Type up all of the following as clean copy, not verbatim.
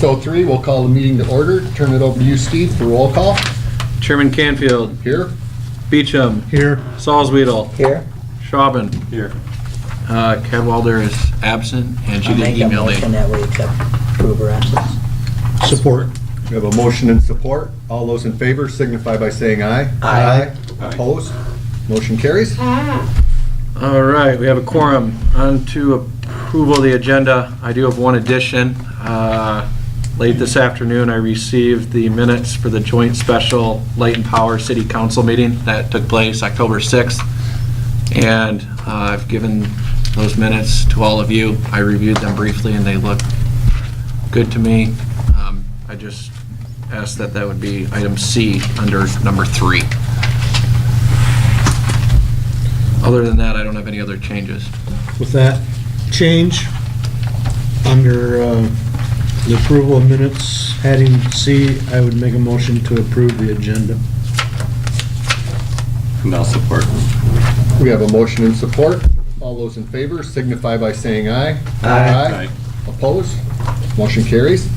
6:03, we'll call the meeting to order. Turn it over to you, Steve, for roll call. Chairman Canfield. Here. Beecham. Here. Salzwedel. Here. Schwaben. Here. Cadwalder is absent, and she I'll didn't make a email motion me. that we accept approve her absence. Support. We have a motion and support. All those in favor signify by saying aye. Aye. Opposed? Motion carries. All right, we have a quorum. On to approval of the agenda. I do have one addition. Late this afternoon, I received the minutes for the joint special Light and Power City Council meeting that took place October 6th. And I've given those minutes to all of you. I reviewed them briefly and they look good to me. I just asked that that would be item C under number 3. Other than that, I don't have any other changes. With that change, under the approval of minutes, heading C, I would make a motion to approve the agenda. And I'll support. We have a motion and support. All those in favor signify by saying aye. Aye. Opposed? Motion carries.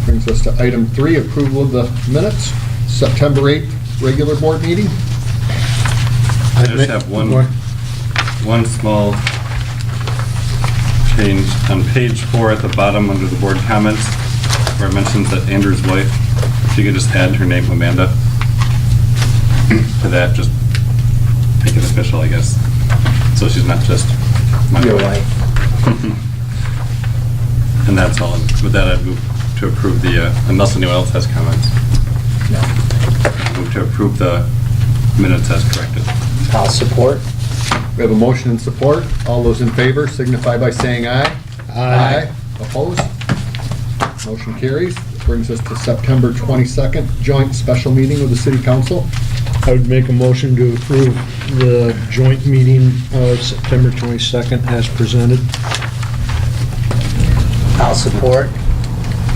Brings us to item 3, approval of the minutes, September 8th, regular board meeting. I just have one small change. On page 4 at the bottom under the board comments, where it mentions that Andrew's wife, if you could just add her name, Amanda, to that, just make it official, I guess. So she's not just my Your wife. And that's all. With that, I'd move to approve the, unless anyone else has comments. No. Move to approve the minutes as corrected. I'll support. We have a motion and support. All those in favor signify by saying aye. Aye. Opposed? Motion carries. Brings us to September 22nd, joint special meeting with the city council. I would make a motion to approve the joint meeting of September 22nd as presented. I'll support.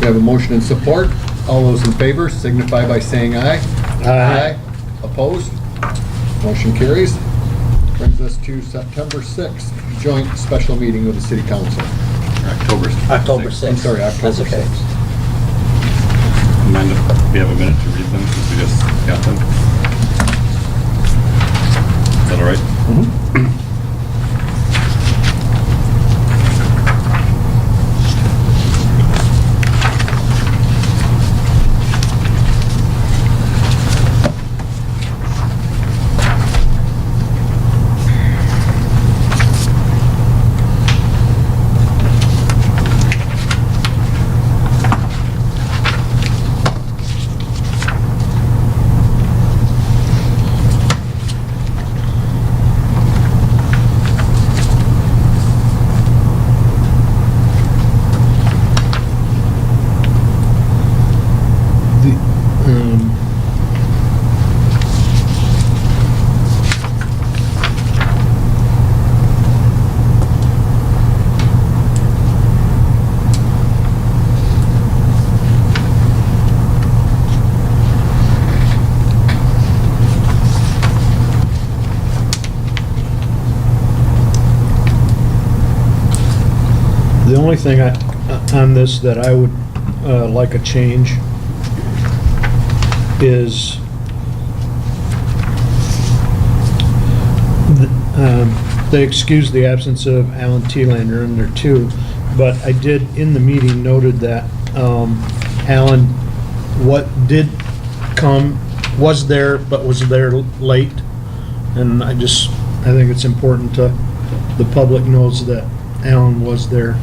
We have a motion and support. All those in favor signify by saying aye. Aye. Opposed? Motion carries. Brings us to September 6th, joint special meeting with the city council. October 6th. I'm 6th. sorry, October That's okay. 6th. Mind if we have a minute to read them since we just got them? Is that all right? The only thing on this that I would like a change is they excused the absence of Alan Thielander in there too, but I did in the meeting noted that Alan was there, but was there late, and I think it's important the public knows that Alan was there.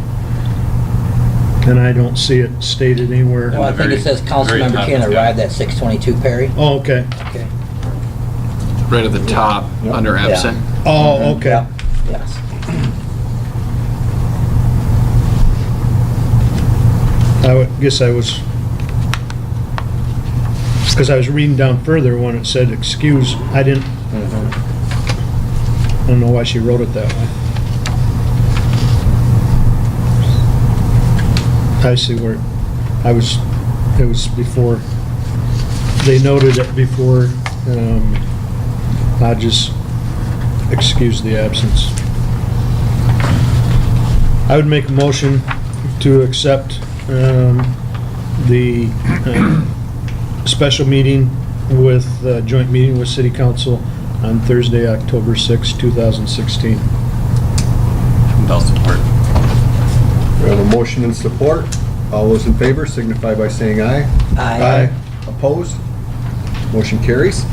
And I don't see it stated anywhere. Well, I think it says Councilmember Ken arrived at 6:22, Perry. Oh, okay. Okay. Right at the top, Yep. under Yeah. absent. Oh, okay. Yep. Yes. Guess I was, because I was reading down further when it said excuse, I don't know why she wrote it that way. I see where it was before, they noted it before Hodges excused the absence. I would make a motion to accept the special meeting with, joint meeting with City Council on Thursday, October 6, 2016. And I'll support. We have a motion and support. All those in favor signify by saying aye. Aye. Opposed? Motion carries.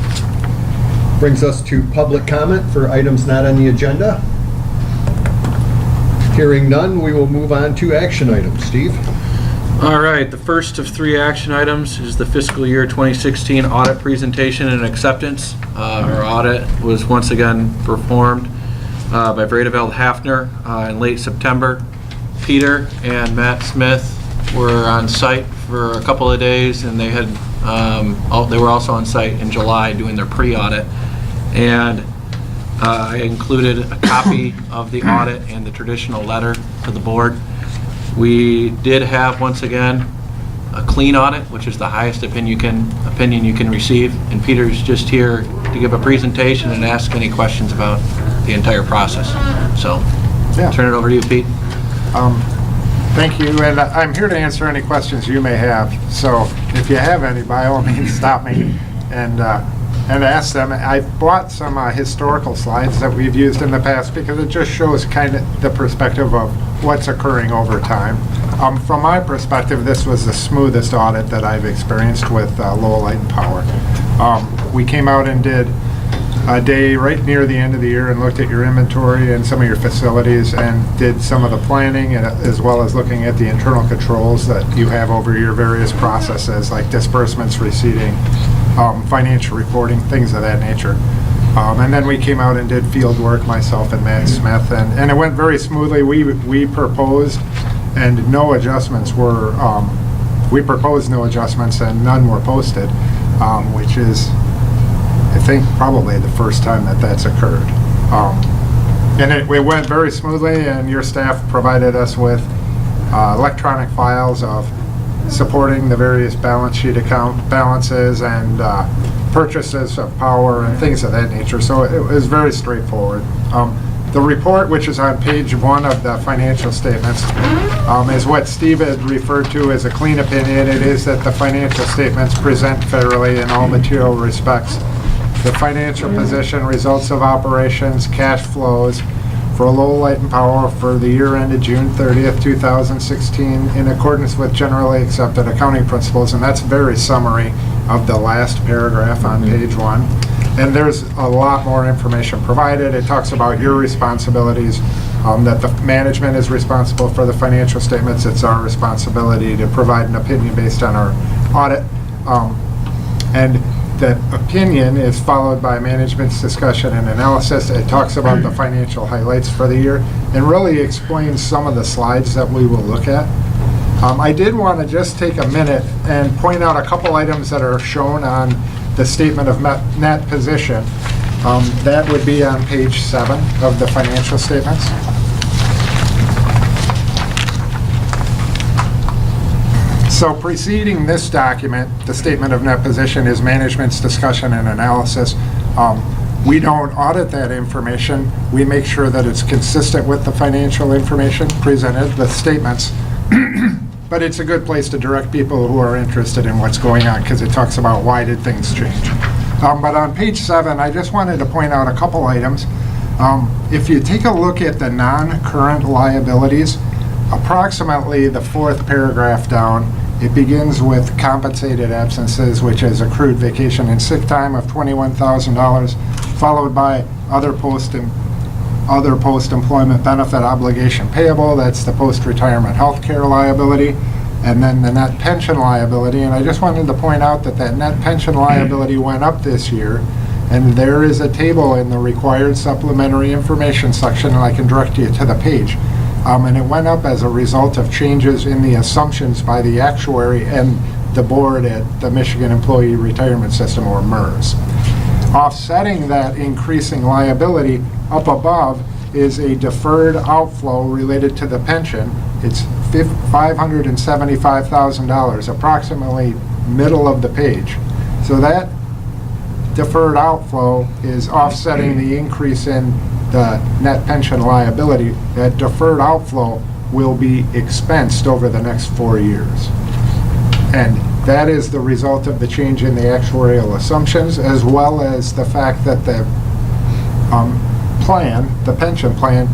Brings us to public comment for items not on the agenda. Hearing none, we will move on to action items. Steve? All right, the first of 3 action items is the fiscal year 2016 audit presentation and acceptance. Our audit was once again performed by VIII Hafner in late September. Peter and Matt Smith were on site for a couple of days, and they had they were also on site in July doing their pre-audit. And I included a copy of the audit and the traditional letter to the board. We did have, once again, a clean audit, which is the highest opinion you can receive. And Peter's just here to give a presentation and ask any questions about the entire process. So, Yeah. turn it over to you, Pete. Thank you, and I'm here to answer any questions you may have. So if you have any, by all means, stop me and ask them. I brought some historical slides that we've used in the past because it just shows kind of the perspective of what's occurring over time. From my perspective, this was the smoothest audit that I've experienced with Lowell and Power. We came out and did a day right near the end of the year and looked at your inventory and some of your facilities and did some of the planning, and as well as looking at the internal controls that you have over your various processes like disbursements, receipting, financial reporting, things of that nature. And then we came out and did field work, myself and Matt Smith, and it went very smoothly. We proposed and no adjustments were, we proposed no adjustments and none were posted, which is, I think, probably the first time that that's occurred. And it went very smoothly, and your staff provided us with electronic files of supporting the various balance sheet account balances and purchases of power and things of that nature. So it was very straightforward. The report, which is on page 1 of the financial statements, is what Steve had referred to as a clean opinion. It is that the financial statements present fairly in all material respects. The financial position, results of operations, cash flows for Lowell Light and Power for the year ended June 30th, 2016, in accordance with generally accepted accounting principles, and that's very summary of the last paragraph on page 1. And there's a lot more information provided. It talks about your responsibilities, that the management is responsible for the financial statements. It's our responsibility to provide an opinion based on our audit. And that opinion is followed by management's discussion and analysis. It talks about the financial highlights for the year and really explains some of the slides that we will look at. I did want to just take a minute and point out a couple items that are shown on the statement of net position. That would be on page 7 of the financial statements. So preceding this document, the statement of net position, is management's discussion and analysis. We don't audit that information. We make sure that it's consistent with the financial information presented, the statements. But it's a good place to direct people who are interested in what's going on, because it talks about why did things change. But on page 7, I just wanted to point out a couple items. If you take a look at the non-current liabilities, approximately the 4th paragraph down, it begins with compensated absences, which is accrued vacation and sick time of $21,000, followed by other post-employment benefit obligation payable. That's the post-retirement health care liability. And then the net pension liability. And I just wanted to point out that that net pension liability went up this year. And there is a table in the required supplementary information section, and I can direct you to the page. And it went up as a result of changes in the assumptions by the actuary and the board at the Michigan Employee Retirement System, or MERS. Offsetting that increasing liability up above is a deferred outflow related to the pension. It's $575,000, approximately middle of the page. So that deferred outflow is offsetting the increase in the net pension liability. That deferred outflow will be expensed over the next 4 years. And that is the result of the change in the actuarial assumptions, as well as the fact that the pension plan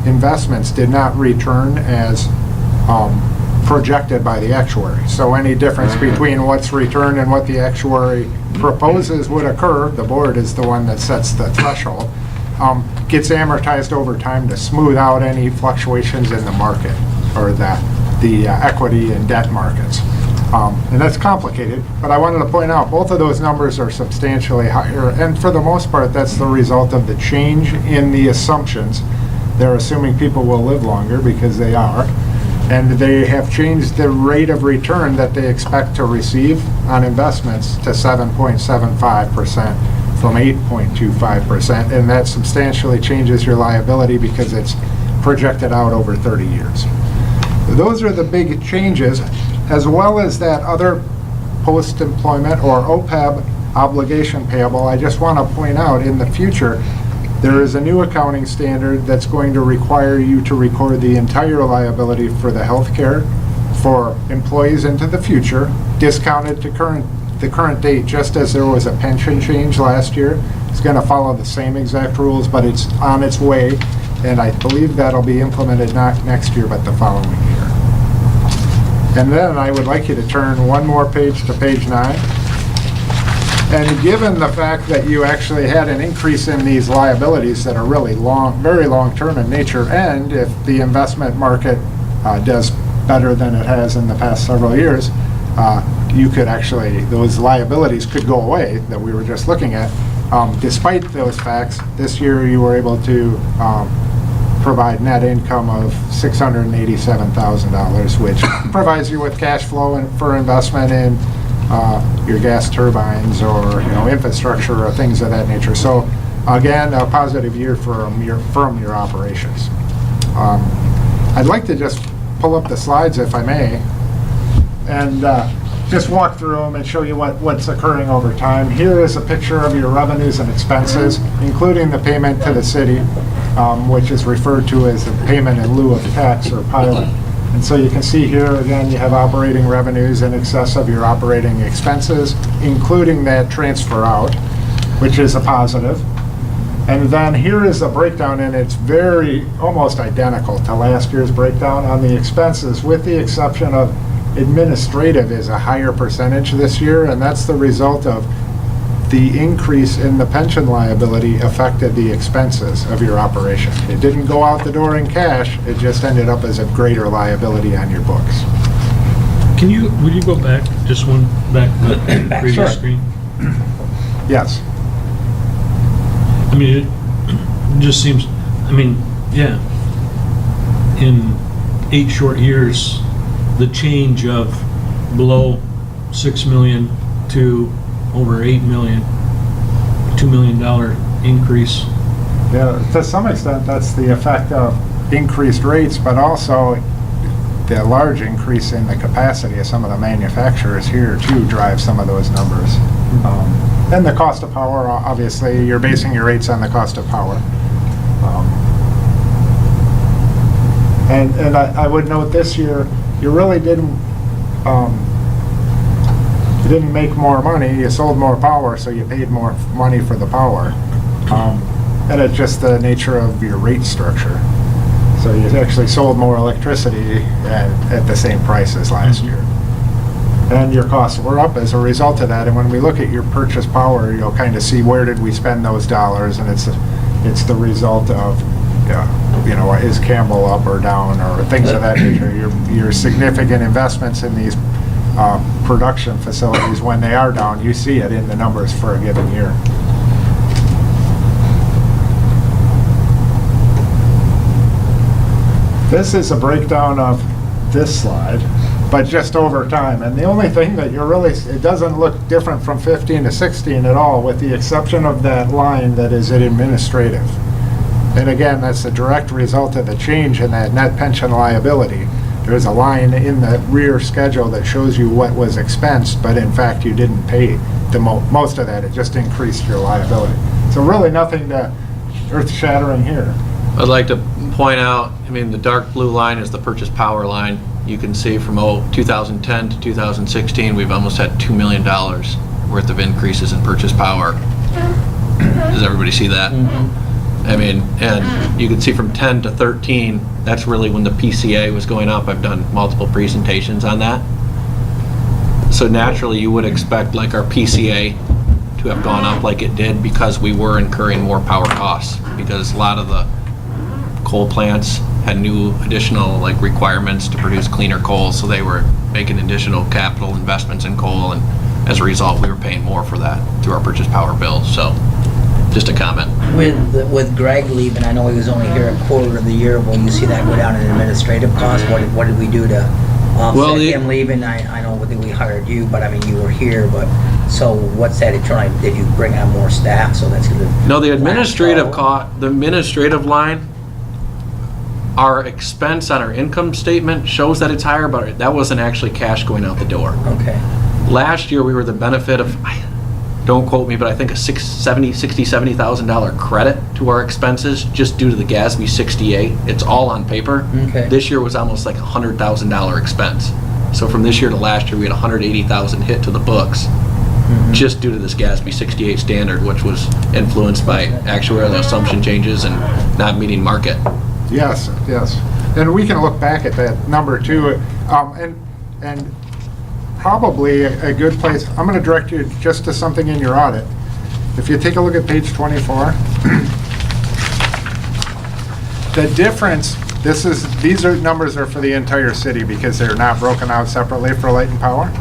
investments did not return as projected by the actuary. So any difference between what's returned and what the actuary proposes would occur, the board is the one that sets the threshold, gets amortized over time to smooth out any fluctuations in the market or the equity and debt markets. And that's complicated, but I wanted to point out both of those numbers are substantially higher, and for the most part, that's the result of the change in the assumptions. They're assuming people will live longer because they are, and they have changed the rate of return that they expect to receive on investments to 7.75% from 8.25%, and that substantially changes your liability because it's projected out over 30 years. Those are the big changes, as well as that other post-employment or OPEB obligation payable. I just want to point out, in the future, there is a new accounting standard that's going to require you to record the entire liability for the health care for employees into the future, discounted to the current date, just as there was a pension change last year. It's going to follow the same exact rules, but it's on its way, and I believe that'll be implemented not next year, but the following year. And then I would like you to turn one more page to page 9. And given the fact that you actually had an increase in these liabilities that are really long, very long-term in nature, and if the investment market does better than it has in the past several years, you could actually, those liabilities could go away that we were just looking at. Despite those facts, this year you were able to provide net income of $687,000, which provides you with cash flow for investment in your gas turbines or infrastructure or things of that nature. So again, a positive year from your operations. I'd like to just pull up the slides, if I may, and just walk through them and show you what's occurring over time. Here is a picture of your revenues and expenses, including the payment to the city, which is referred to as the payment in lieu of tax or pilot. And so you can see here, again, you have operating revenues in excess of your operating expenses, including that transfer out, which is a positive. And then here is a breakdown, and it's almost identical to last year's breakdown on the expenses, with the exception of administrative is a higher percentage this year, and that's the result of the increase in the pension liability affected the expenses of your operation. It didn't go out the door in cash, it just ended up as a greater liability on your books. Would you go back, just one back to the previous Sure. screen? Yes. I mean, it just seems, yeah, in 8 short years, the change of below 6 million to over 8 million, $2 million increase. Yeah, to some extent, that's the effect of increased rates, but also the large increase in the capacity of some of the manufacturers here too drive some of those numbers. And the cost of power, obviously, you're basing your rates on the cost of power. And I would note this year, you really didn't make more money, you sold more power, so you paid more money for the power. And it's just the nature of your rate structure. So you actually sold more electricity at the same price as last year. And your costs were up as a result of that. And when we look at your purchase power, you'll kind of see where did we spend those dollars, and it's the result of, is Campbell up or down or things of that nature. Your significant investments in these production facilities, when they are down, you see it in the numbers for a given year. This is a breakdown of this slide, but just over time. And the only thing that it doesn't look different from 15 to 16 at all, with the exception of that line that is administrative. And again, that's a direct result of the change in that net pension liability. There's a line in the rear schedule that shows you what was expensed, but in fact you didn't pay most of that. It just increased your liability. So really nothing earth-shattering here. I'd like to point out, I mean, the dark blue line is the purchase power line. You can see from 2010 to 2016, we've almost had $2 million worth of increases in purchase power. Does everybody see that? I mean, and you can see from 10 to 13, that's really when the PCA was going up. I've done multiple presentations on that. So naturally, you would expect like our PCA to have gone up like it did because we were incurring more power costs, because a lot of the coal plants had new additional like requirements to produce cleaner coal, so they were making additional capital investments in coal, and as a result, we were paying more for that through our purchase power bill. So just a comment. With Greg leaving, I know he was only here a quarter of the year. Will you see that go down in administrative costs? What did we do to offset him leaving? I know that we hired you, but I mean, you were here, but so what's that? Did you bring on more staff? So that's gonna. No, the administrative line, our expense on our income statement shows that it's higher, but that wasn't actually cash going out the door. Okay. Last year, we were the benefit of, don't quote me, but I think a $70,000 credit to our expenses just due to the GASB 68. It's all on paper. Okay. This year was almost like a $100,000 expense. So from this year to last year, we had $180,000 hit to the books just due to this GASB 68 standard, which was influenced by actuarial assumption changes and not meeting market. Yes, yes. And we can look back at that number too. And probably a good place, I'm going to direct you just to something in your audit. If you take a look at page 24, the difference, these numbers are for the entire city because they're not broken out separately for light and power.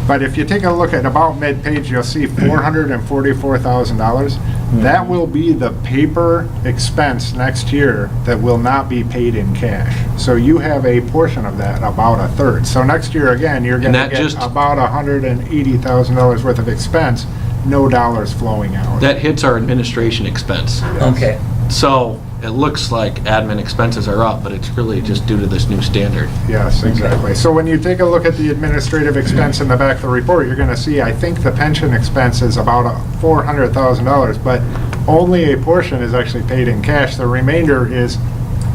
But if you take a look at about mid-page, you'll see $444,000. That will be the paper expense next year that will not be paid in cash. So you have a portion of that, about a third. So next year, again, you're going to get about $180,000 worth of expense, no dollars flowing out. That hits our administration expense. Okay. So it looks like admin expenses are up, but it's really just due to this new standard. Yes, exactly. So when you take a look at the administrative expense in the back of the report, you're going to see, I think the pension expense is about $400,000, but only a portion is actually paid in cash. The remainder is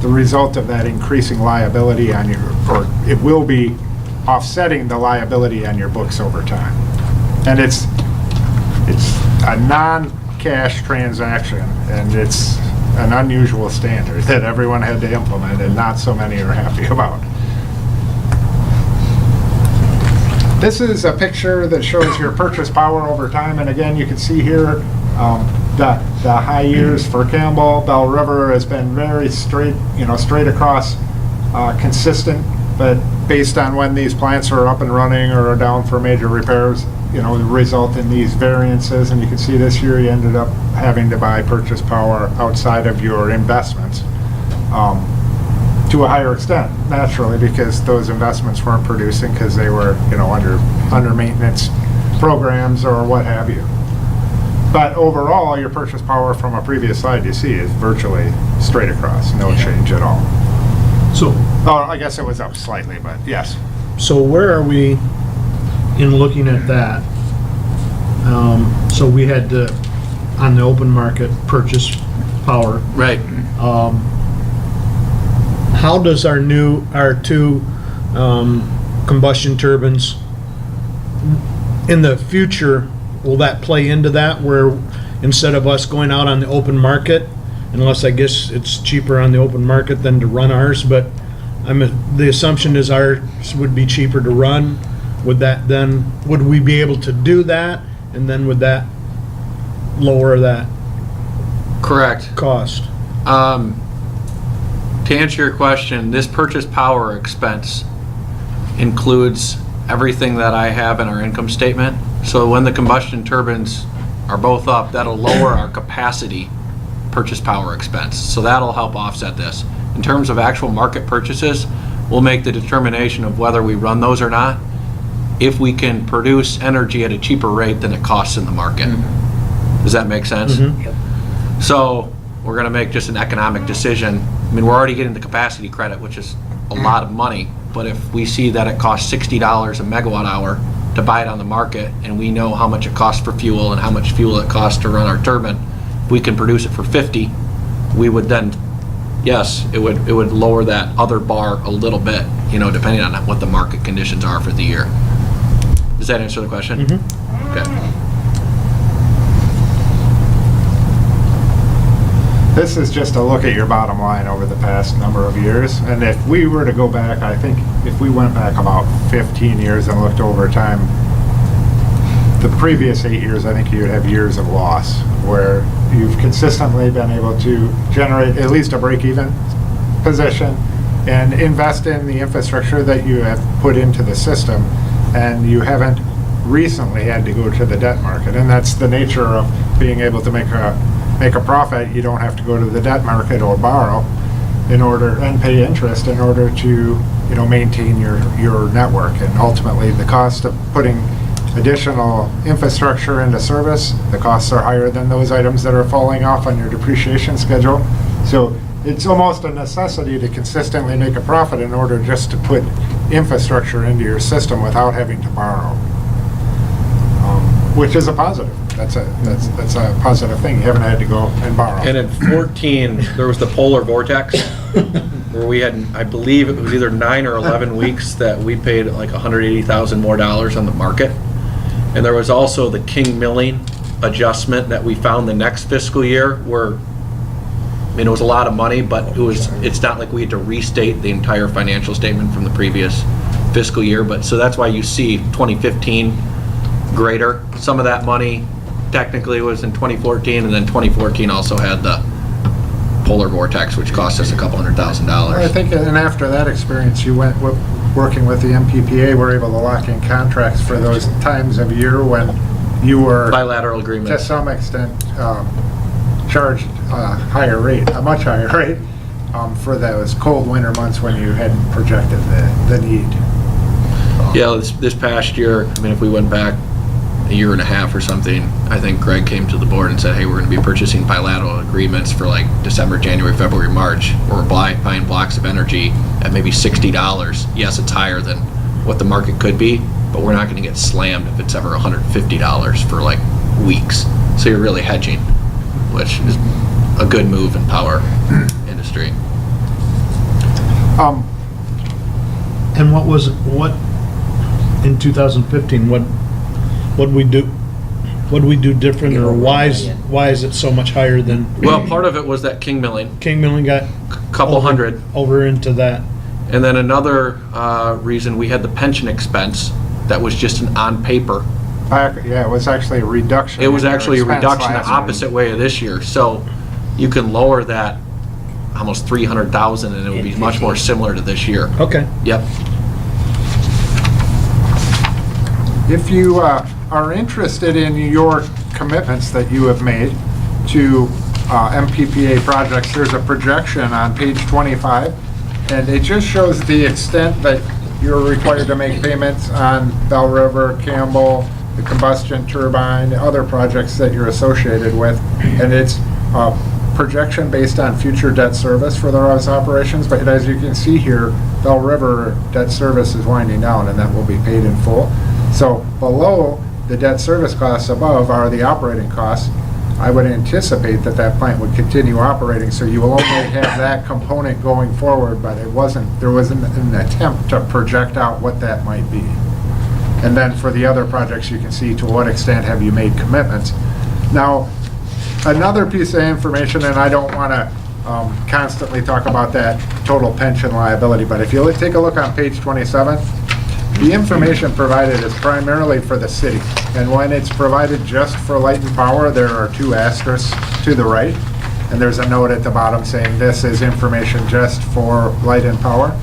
the result of that increasing liability on your, or it will be offsetting the liability on your books over time. And it's a non-cash transaction, and it's an unusual standard that everyone had to implement and not so many are happy about. This is a picture that shows your purchase power over time, and again, you can see here the high years for Campbell. Bell River has been very straight, straight across, consistent, but based on when these plants are up and running or are down for major repairs, result in these variances. And you can see this year you ended up having to buy purchase power outside of your investments to a higher extent, naturally, because those investments weren't producing because they were under maintenance programs or what have you. But overall, your purchase power from a previous slide you see is virtually straight across, no change at all. So, I guess it was up slightly, but yes. so where are we in looking at that? So we had to, on the open market, purchase power. Right. How does our two combustion turbines in the future, will that play into that, where instead of us going out on the open market, unless I guess it's cheaper on the open market than to run ours, but the assumption is ours would be cheaper to run. Would we be able to do that, and then would that lower that Correct. cost? To answer your question, this purchase power expense includes everything that I have in our income statement. So when the combustion turbines are both up, that'll lower our capacity purchase power expense. So that'll help offset this. In terms of actual market purchases, we'll make the determination of whether we run those or not if we can produce energy at a cheaper rate than it costs in the market. Does that make sense? Yep. So we're going to make just an economic decision. I mean, we're already getting the capacity credit, which is a lot of money, but if we see that it costs $60 a megawatt hour to buy it on the market, and we know how much it costs for fuel and how much fuel it costs to run our turbine, we can produce it for 50, we would then yes, it would lower that other bar a little bit, depending on what the market conditions are for the year. Does that answer the question? Okay. This is just a look at your bottom line over the past number of years. And if we were to go back, I think if we went back about 15 years and looked over time, the previous 8 years, I think you'd have years of loss where you've consistently been able to generate at least a break-even position and invest in the infrastructure that you have put into the system, and you haven't recently had to go to the debt market. And that's the nature of being able to make a profit. You don't have to go to the debt market or borrow and pay interest in order to maintain your network. And ultimately, the cost of putting additional infrastructure into service, the costs are higher than those items that are falling off on your depreciation schedule. So it's almost a necessity to consistently make a profit in order just to put infrastructure into your system without having to borrow, which is a positive. That's a positive thing. You haven't had to go and borrow. And in 14, there was the polar vortex, where we had, I believe it was either 9 or 11 weeks that we paid like $180,000 more on the market. And there was also the King milling adjustment that we found the next fiscal year, where, it was a lot of money, but it's not like we had to restate the entire financial statement from the previous fiscal year. But so that's why you see 2015 greater. Some of that money technically was in 2014, and then 2014 also had the polar vortex, which cost us a couple $100,000. I think, and after that experience, you went working with the MPPA, were able to lock in contracts for those times of year when you were Bilateral agreements. to some extent charged a much higher rate for those cold winter months when you hadn't projected the need. Yeah, this past year, if we went back a year and a half or something, I think Greg came to the board and said, hey, we're going to be purchasing bilateral agreements for like December, January, February, March, where we're buying blocks of energy at maybe $60. Yes, it's higher than what the market could be, but we're not going to get slammed if it's ever $150 for like weeks. So you're really hedging, which is a good move in power industry. And what in 2015, what'd we do? What'd we do different, or why is it so much higher than? Well, part of it was that King milling. King milling got Couple hundred. over into that. And then another reason, we had the pension expense that was just an on paper. It was actually a reduction. It was in your actually a expense reduction the last year. opposite way of this year. So you can lower that almost $300,000, and it would be much more similar to this year. Okay. Yep. If you are interested in your commitments that you have made to MPPA projects, there's a projection on page 25, and it just shows the extent that you're required to make payments on Bell River, Campbell, the combustion turbine, other projects that you're associated with, and it's a projection based on future debt service for those operations. But as you can see here, Bell River debt service is winding down, and that will be paid in full. So below the debt service costs, above are the operating costs. I would anticipate that plant would continue operating, so you will only have that component going forward, but there wasn't an attempt to project out what that might be. And then for the other projects, you can see to what extent have you made commitments. Now, another piece of information, and I don't want to constantly talk about that total pension liability, but if you take a look on page 27, the information provided is primarily for the city, and when it's provided just for light and power, there are 2 asterisks to the right, and there's a note at the bottom saying this is information just for light and power.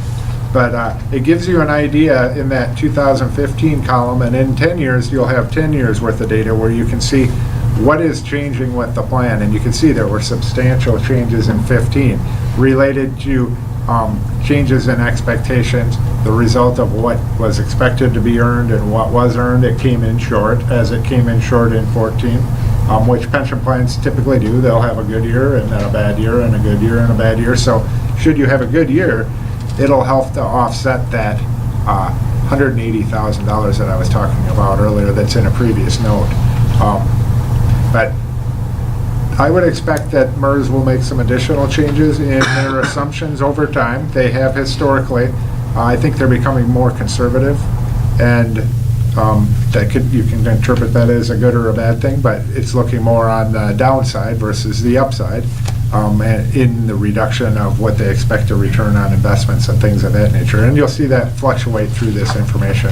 But it gives you an idea in that 2015 column, and in 10 years, you'll have 10 years worth of data where you can see what is changing with the plan, and you can see there were substantial changes in 15 related to changes in expectations, the result of what was expected to be earned and what was earned. It came in short, as it came in short in 14, which pension plans typically do. They'll have a good year and then a bad year and a good year and a bad year. So should you have a good year, it'll help to offset that $180,000 that I was talking about earlier that's in a previous note. But I would expect that MERS will make some additional changes in their assumptions over time. They have historically. I think they're becoming more conservative, and you can interpret that as a good or a bad thing, but it's looking more on the downside versus the upside, and in the reduction of what they expect to return on investments and things of that nature. And you'll see that fluctuate through this information.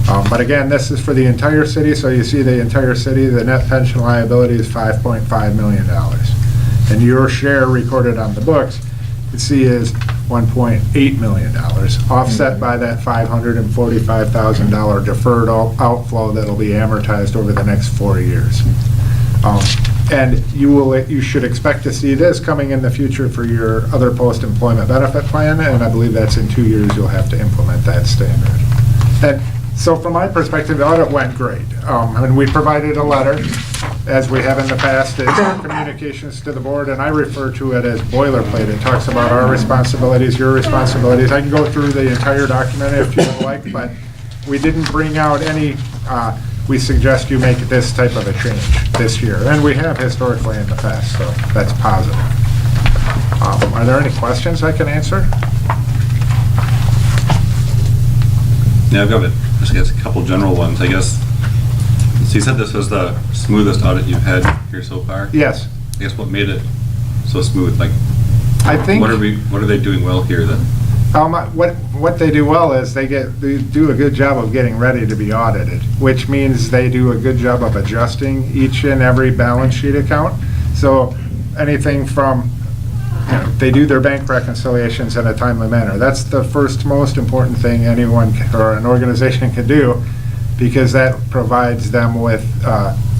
But again, this is for the entire city, so you see the entire city, the net pension liability is $5.5 million. And your share recorded on the books, you see, is $1.8 million, offset by that $545,000 deferred outflow that'll be amortized over the next 4 years. And you should expect to see this coming in the future for your other post-employment benefit plan, and I believe that's in 2 years you'll have to implement that standard. And so from my perspective, the audit went great. And we provided a letter, as we have in the past, it's communications to the board, and I refer to it as boilerplate. It talks about our responsibilities, your responsibilities. I can go through the entire document if you would like, but we didn't bring out any, we suggest you make this type of a change this year. And we have historically in the past, so that's positive. Are there any questions I can answer? Yeah, I've got it. Just guess a couple general ones, I guess. So you said this was the smoothest audit you've had here so far? Yes. I guess what made it so smooth? Like, I think what are they doing well here then? what they do well is they do a good job of getting ready to be audited, which means they do a good job of adjusting each and every balance sheet account. So anything from, they do their bank reconciliations in a timely manner. That's the first most important thing anyone or an organization can do, because that provides them with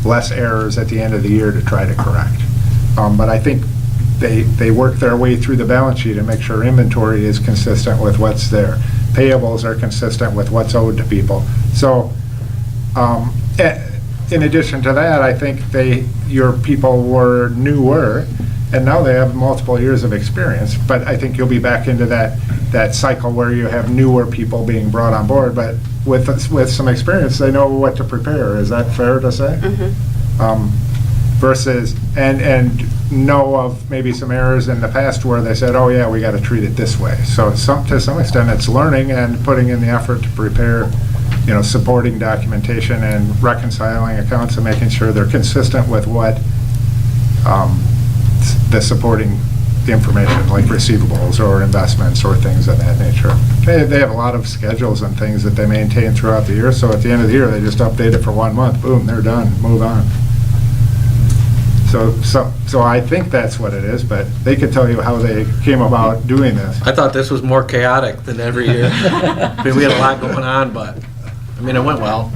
less errors at the end of the year to try to correct. But I think they work their way through the balance sheet and make sure inventory is consistent with what's there. Payables are consistent with what's owed to people. So in addition to that, I think your people were newer, and now they have multiple years of experience. But I think you'll be back into that cycle where you have newer people being brought on board, but with some experience, they know what to prepare. Is that fair to say? Mm-hmm. Versus, and know of maybe some errors in the past where they said, oh yeah, we got to treat it this way. So to some extent, it's learning and putting in the effort to prepare, supporting documentation and reconciling accounts and making sure they're consistent with what the supporting information, like receivables or investments or things of that nature. They have a lot of schedules and things that they maintain throughout the year, so at the end of the year, they just update it for 1 month, boom, they're done, move on. So I think that's what it is, but they could tell you how they came about doing this. I thought this was more chaotic than every year. I mean, we had a lot going on, but, it went well.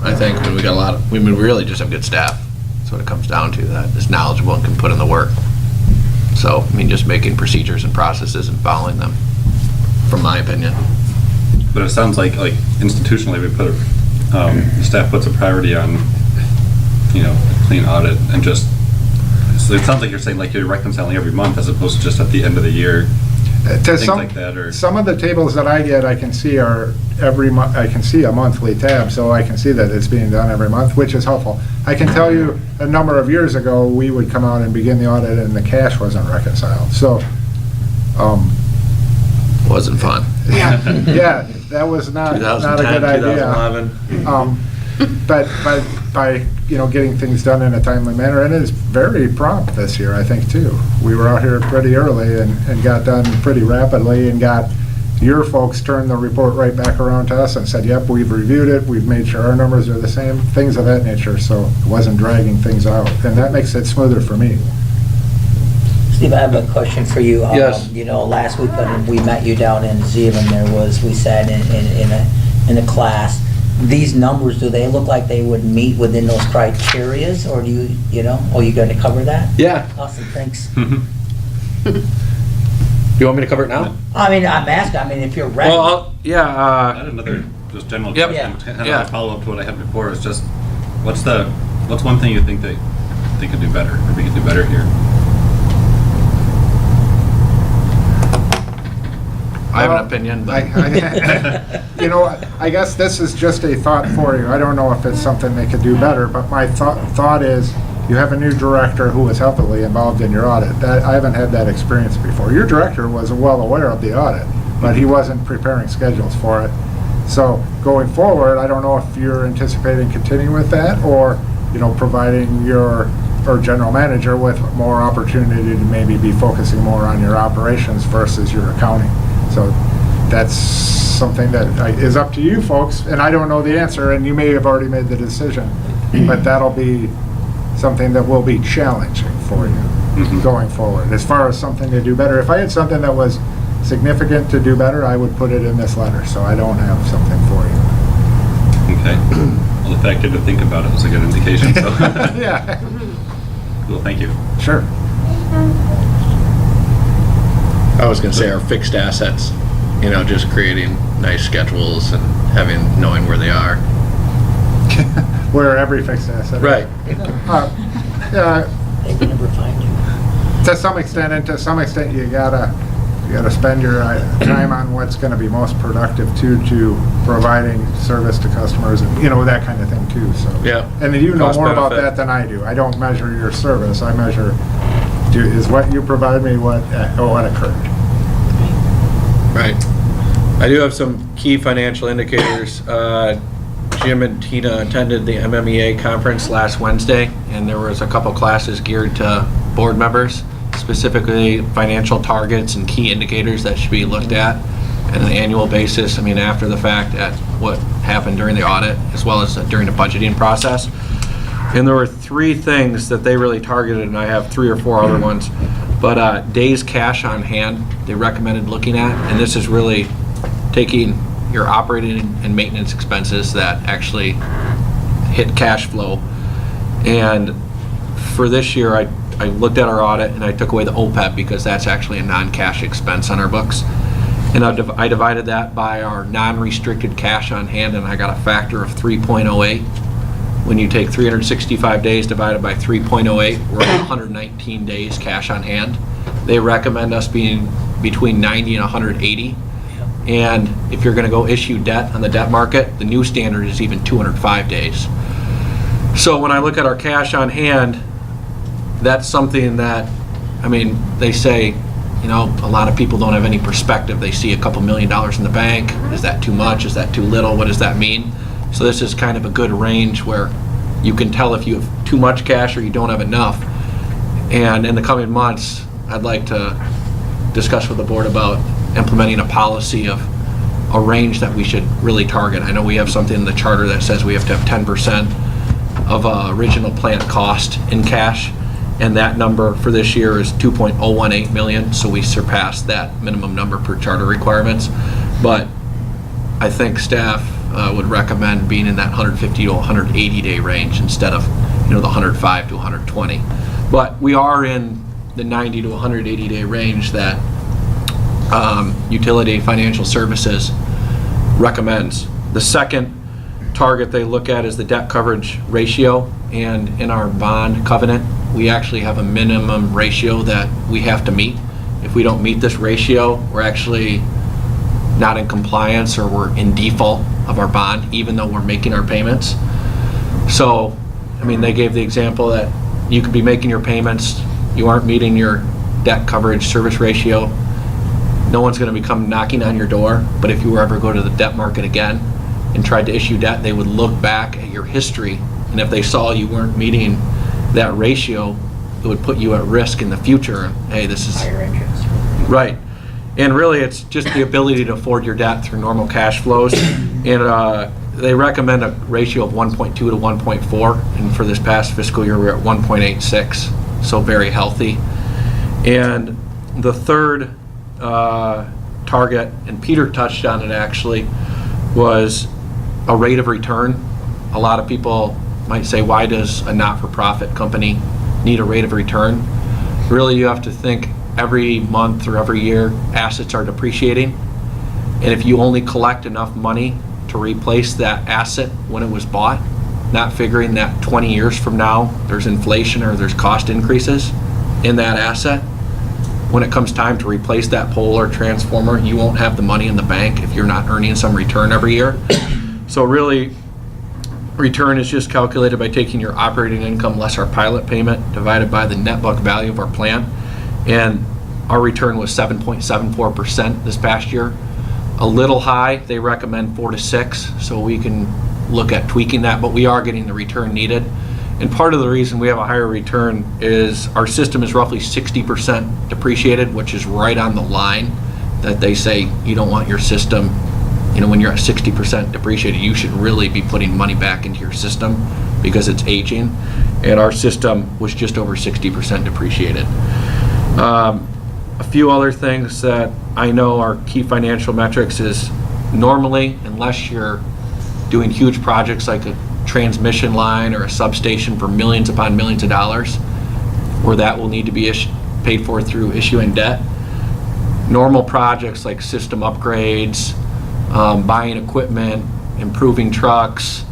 I think, we got a lot of, we really just have good staff. That's what it comes down to, that is knowledgeable and can put in the work. So, just making procedures and processes and following them, from my opinion. But it sounds like institutionally we put the staff puts a priority on, clean audit and just, so it sounds like you're saying like you're reconciling every month as opposed to just at the end of the year, things like that. Or some of the tables that I get, I can see are every month. I can see a monthly tab, so I can see that it's being done every month, which is helpful. I can tell you a number of years ago, we would come out and begin the audit and the cash wasn't reconciled. So, Wasn't fun. yeah, that was not a good idea. 2011. But by getting things done in a timely manner, and it is very prompt this year, I think, too. We were out here pretty early and got done pretty rapidly, and got your folks turned the report right back around to us and said, yep, we've reviewed it, we've made sure our numbers are the same, things of that nature, so it wasn't dragging things out, and that makes it smoother for me. Steve, I have a question for you. Yes. Last week when we met you down in Zeeland, we sat in a class. These numbers, do they look like they would meet within those criterias, or do you going to cover that? Yeah. Awesome, thanks. You want me to cover it now? I'm asking, if you're ready. Well, I had another just general Yep. question, kind Yeah. of a follow-up to what I had before, is just, what's one thing you think they could do better, or we could do better here? I have an opinion, but I guess this is just a thought for you. I don't know if it's something they could do better, but my thought is, you have a new director who was heavily involved in your audit. I haven't had that experience before. Your director was well aware of the audit, but he wasn't preparing schedules for it. So going forward, I don't know if you're anticipating continuing with that, or, providing your general manager with more opportunity to maybe be focusing more on your operations versus your accounting. So that's something that is up to you folks, and I don't know the answer, and you may have already made the decision, but that'll be something that will be challenging for you going forward. As far as something to do better, if I had something that was significant to do better, I would put it in this letter, so I don't have something for you. Okay. Well, the fact that to think about it is a good indication, so. Yeah, Cool, thank you. sure. I was gonna say our fixed assets, just creating nice schedules and knowing where they are. Where every fixed asset. Right. Yeah, They can never find you. to some extent, you gotta spend your time on what's gonna be most productive to providing service to customers and, that kind of thing too, so. Yeah. And you know Cost more about benefit. that than I do. I don't measure your service, I measure, is what you provide me what occurred. Right. I do have some key financial indicators. Jim and Tina attended the MMEA conference last Wednesday, and there was a couple classes geared to board members, specifically financial targets and key indicators that should be looked at on an annual basis, after the fact, at what happened during the audit, as well as during the budgeting process. And there were 3 things that they really targeted, and I have 3 or 4 other ones. But days cash on hand, they recommended looking at, and this is really taking your operating and maintenance expenses that actually hit cash flow. And for this year, I looked at our audit and I took away the OPEB because that's actually a non-cash expense on our books. And I divided that by our non-restricted cash on hand, and I got a factor of 3.08. When you take 365 days divided by 3.08, we're at 119 days cash on hand. They recommend us being between 90 and 180. And if you're going to go issue debt on the debt market, the new standard is even 205 days. So when I look at our cash on hand, that's something that, they say, a lot of people don't have any perspective. They see a couple $1 million in the bank. Is that too much? Is that too little? What does that mean? So this is kind of a good range where you can tell if you have too much cash or you don't have enough. And in the coming months, I'd like to discuss with the board about implementing a policy of a range that we should really target. I know we have something in the charter that says we have to have 10% of original plant cost in cash, and that number for this year is 2.018 million, so we surpassed that minimum number per charter requirements. But I think staff would recommend being in that 150 to 180 day range instead of the 105 to 120. But we are in the 90 to 180 day range that Utility Financial Services recommends. The second target they look at is the debt coverage ratio, and in our bond covenant we actually have a minimum ratio that we have to meet. If we don't meet this ratio, we're actually not in compliance, or we're in default of our bond even though we're making our payments. So they gave the example that you could be making your payments, you aren't meeting your debt coverage service ratio, no one's going to be come knocking on your door. But if you were ever go to the debt market again and tried to issue debt, they would look back at your history, and if they saw you weren't meeting that ratio, it would put you at risk in the future. Hey, this is Higher interest. right. And really, it's just the ability to afford your debt through normal cash flows. And they recommend a ratio of 1.2 to 1.4, and for this past fiscal year we're at 1.86, so very healthy. And the third target, and Peter touched on it actually, was a rate of return. A lot of people might say, why does a not-for-profit company need a rate of return? Really, you have to think every month or every year assets are depreciating, and if you only collect enough money to replace that asset when it was bought, not figuring that 20 years from now there's inflation or there's cost increases in that asset, when it comes time to replace that pole or transformer, you won't have the money in the bank if you're not earning some return every year. So really return is just calculated by taking your operating income less our pilot payment divided by the net book value of our plant. And our return was 7.74% this past year. A little high, they recommend 4 to 6, so we can look at tweaking that, but we are getting the return needed. And part of the reason we have a higher return is our system is roughly 60% depreciated, which is right on the line that they say you don't want your system, when you're at 60% depreciated, you should really be putting money back into your system because it's aging. And our system was just over 60% depreciated. A few other things that I know are key financial metrics is normally, unless you're doing huge projects like a transmission line or a substation for millions upon millions of dollars, where that will need to be paid for through issuing debt. Normal projects like system upgrades, buying equipment, improving trucks,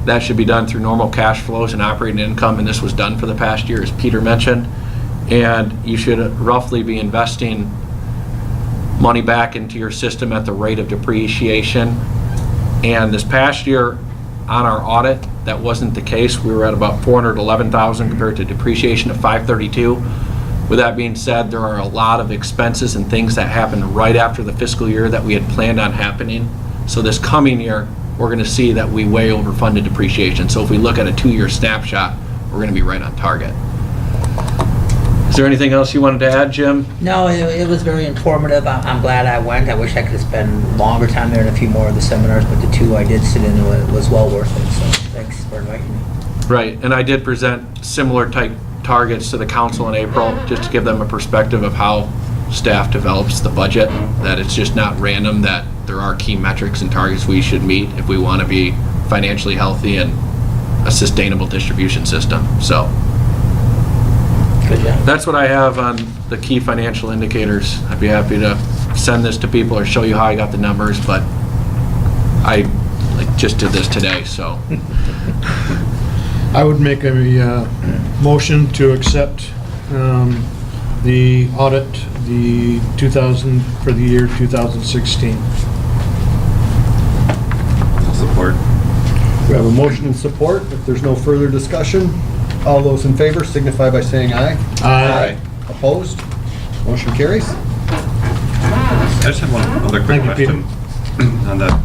that should be done through normal cash flows and operating income, and this was done for the past year, as Peter mentioned. And you should roughly be investing money back into your system at the rate of depreciation. And this past year on our audit, that wasn't the case. We were at about $411,000 compared to depreciation of $532,000. With that being said, there are a lot of expenses and things that happened right after the fiscal year that we had planned on happening. So this coming year, we're going to see that we way overfunded depreciation. So if we look at a 2-year snapshot, we're going to be right on target. Is there anything else you wanted to add, Jim? No, it was very informative. I'm glad I went. I wish I could have spent longer time there and a few more of the seminars, but the 2 I did sit in was well worth it. So thanks for inviting me. Right, and I did present similar type targets to the council in April, just to give them a perspective of how staff develops the budget, that it's just not random, that there are key metrics and targets we should meet if we want to be financially healthy and a sustainable distribution system. So Good job. that's what I have on the key financial indicators. I'd be happy to send this to people or show you how I got the numbers, but I just did this today, so. I would make a motion to accept the audit, the 2000, for the year 2016. Support. We have a motion and support. If there's no further discussion, all those in favor signify by saying aye. Aye. Opposed? Motion carries. I just have one other quick Thank you, question on that.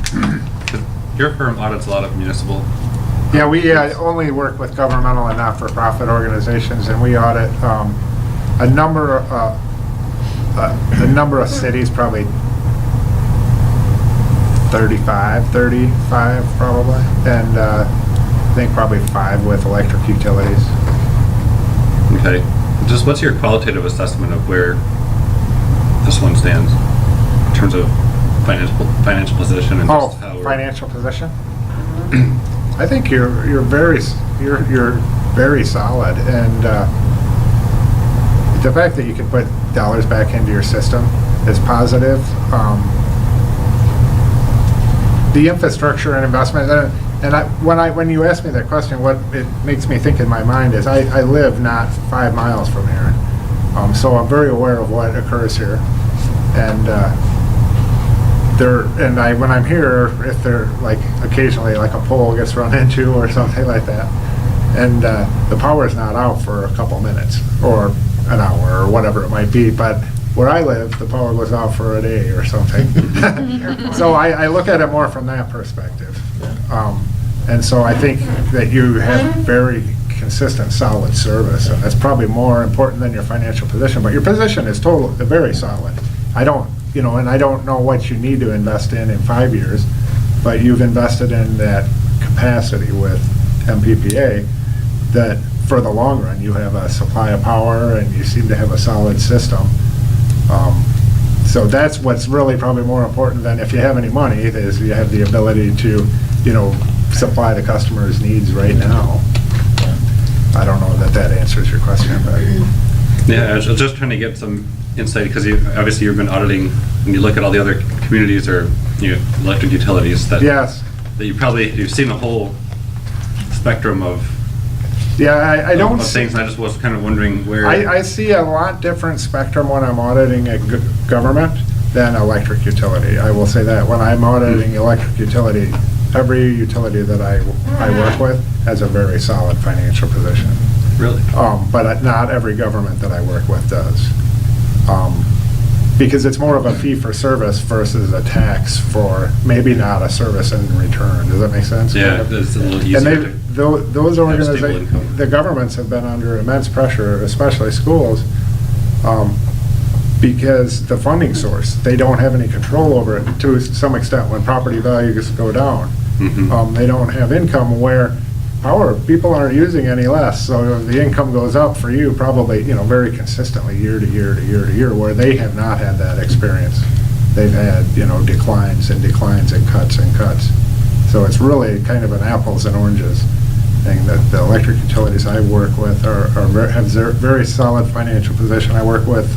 Your firm audits a lot of municipal. Yeah, we only work with governmental and not-for-profit organizations, and we audit a number of cities, probably 35 probably, and I think probably 5 with electric utilities. Okay. Just what's your qualitative assessment of where this one stands in terms of financial position and just how we're... Financial position? I think you're very solid, and the fact that you can put dollars back into your system is positive. The infrastructure and investment, when you ask me that question, what it makes me think in my mind is I live not 5 miles from here, so I'm very aware of what occurs here, and when I'm here, if there like occasionally like a pole gets run into or something like that, and the power's not out for a couple minutes or an hour or whatever it might be, but where I live, the power goes out for a day or something. So I look at it more from that perspective. And so I think that you have very consistent, solid service, and that's probably more important than your financial position, but your position is very solid. I don't know what you need to invest in 5 years, but you've invested in that capacity with MPPA that for the long run, you have a supply of power and you seem to have a solid system. So that's what's really probably more important than if you have any money, is you have the ability to, supply the customer's needs right now. I don't know that answers your question, but. Yeah, I was just trying to get some insight, because obviously you've been auditing, and you look at all the other communities or electric utilities that Yes. that you've seen the whole spectrum of Yeah, I don't of see. things. And I just was kind of wondering where. I see a lot different spectrum when I'm auditing a government than electric utility. I will say that. When I'm auditing electric utility, every utility that I work with has a very solid financial position. Really? But not every government that I work with does. Because it's more of a fee for service versus a tax for maybe not a service in return. Does that make sense? Yeah, it's a little And easier they, to. those stable organizations, income. the governments have been under immense pressure, especially schools, because the funding source, they don't have any control over it to some extent when property values go down. Mhm. They don't have income where people aren't using any less, so the income goes up for you probably, very consistently year to year to year to year, where they have not had that experience. They've had, declines and declines and cuts and cuts. So it's really kind of an apples and oranges thing that the electric utilities I work with have very solid financial position. I work with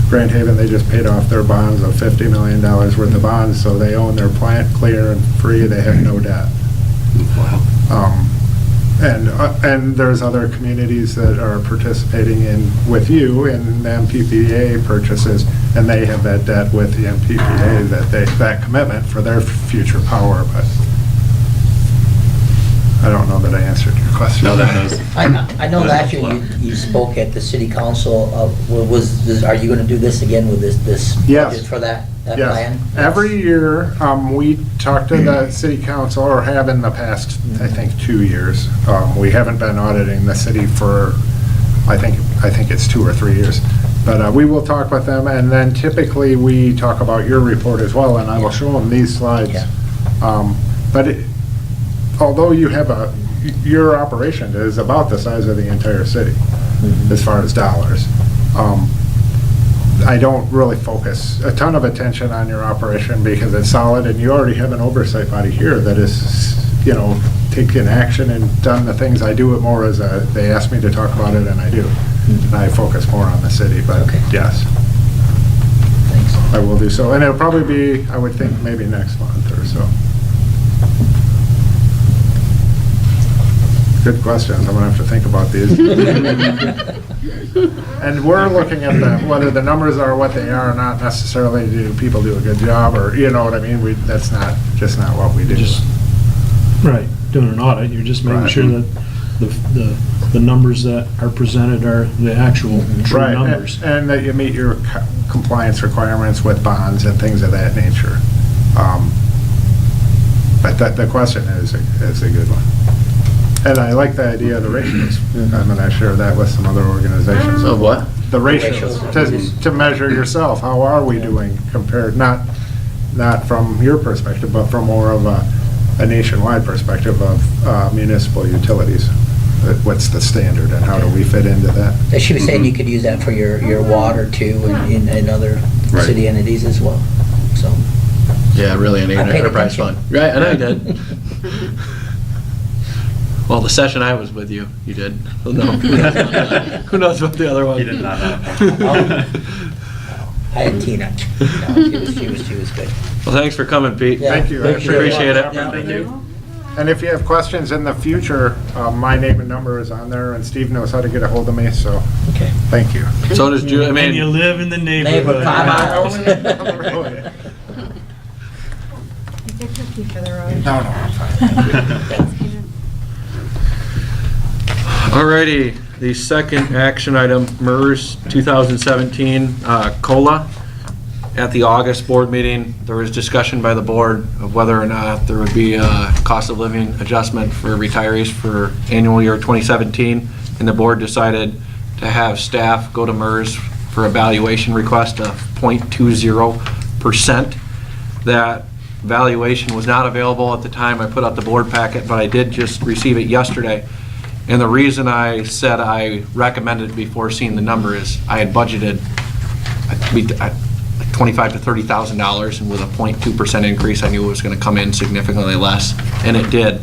Grand Haven. They just paid off their bonds of $50 million worth of bonds, so they own their plant clear and free. They have no debt. Wow. And there's other communities that are participating with you in the MPPA purchases, and they have that debt with the MPPA, that commitment for their future power, but I don't know that I answered your question. No, that was. I know last year you spoke at the city council, are you gonna do this again with this Yes. budget for that Yes. plan? Every year, we talk to the city council, or have in the past, I think, 2 years. We haven't been auditing the city for, I think it's 2 or 3 years. But we will talk with them, and then typically we talk about your report as well, and I will show them these slides. Yeah. But although your operation is about the size of the entire city, as far as dollars, I don't really focus a ton of attention on your operation because it's solid, and you already have an oversight body here that is, taken action and done the things. I do it more as they ask me to talk about it, and I do. And I focus more on the city, but Okay. yes, Thanks. I will do so. And it'll probably be, I would think, maybe next month or so. Good questions. I'm gonna have to think about these. And we're looking at whether the numbers are what they are, not necessarily do people do a good job, or, you know what I mean? That's just not what we do. Right, doing an audit, you're just making Right. sure that the numbers that are presented are the actual true Right, numbers. and that you meet your compliance requirements with bonds and things of that nature. But the question is a good one. And I like the idea of the ratios. I'm gonna share that with some other organizations. Of what? The ratios, to measure yourself, how are we doing compared, not from your perspective, but from more of a nationwide perspective of municipal utilities. What's the standard and how do we fit into that? She was saying you could use that for your water too, and other Right. city entities as well, so. Yeah, really an I paid enterprise attention. fund. Right, and I did. Well, the session I was with you, you did. Well, no. Who knows what the other one? He did not have. I had Tina. No, she was good. Well, thanks for coming, Pete. Yeah. Thank you. I Appreciate it. Yeah. Thank you. And if you have questions in the future, my name and number is on there, and Steve knows how to get a hold of me, so Okay. thank you. So does Julie, I And you mean, live in the Neighbor, neighborhood. 5 miles. Really? They're cookie for the road. No, no, I'm fine. Thanks, Peter. alrighty, the second action item, MERS 2017 COLA. At the August board meeting, there was discussion by the board of whether or not there would be a cost of living adjustment for retirees for annual year 2017, and the board decided to have staff go to MERS for a valuation request of 0.20%. That valuation was not available at the time I put out the board packet, but I did just receive it yesterday. And the reason I said I recommended it before seeing the number is I had budgeted $25,000 to $30,000, and with a 0.2% increase, I knew it was going to come in significantly less, and it did.